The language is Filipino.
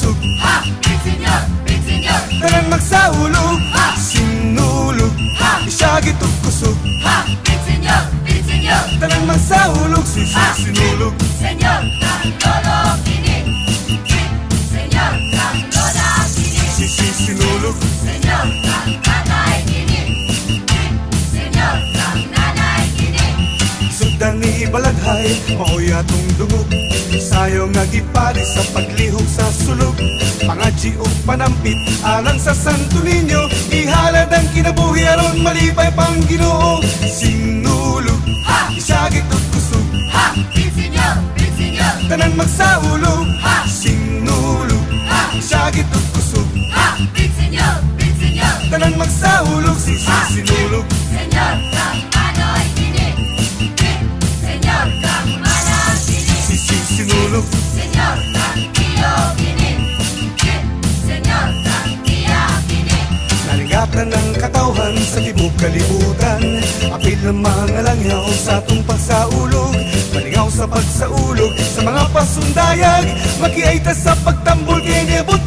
kusog. Ha! Big senyor, big senyor. Tanan magsaulog, sinulog. Isagit ug kusog. Ha! Big senyor, big senyor. Tanan magsaulog, sinulog. Senyor, kang lolo kini. Big senyor, kang lola kini. Sinulog. Senyor, kang tatay kini. Big senyor, kang nanay kini. Sugdan ni Balaghay, maoy atong dungog. Sayo nga gipari sa paglihok sa sulog. Pangadji o panampit, alang sa Santo Niño. Ihalad ang kinabuhi aron malipay pang Ginoo. Sinulog, isagit ug kusog. Ha! Big senyor, big senyor. Tanan magsaulog, sinulog. Isagit ug kusog. Ha! Big senyor, big senyor. Tanan magsaulog, sinulog. Senyor, kang manoy kini. Big senyor, kang manang kini. Sinulog. Senyor, kang iyo kini. Big senyor, kang iya kini. Nalingatan ng katawhan sa tibok kalibutan. Apil ng mga langyaw sa atong pagsaulog. Malingaw sa pagsaulog sa mga pasundayag. Makiaita sa pagtambol kay nebot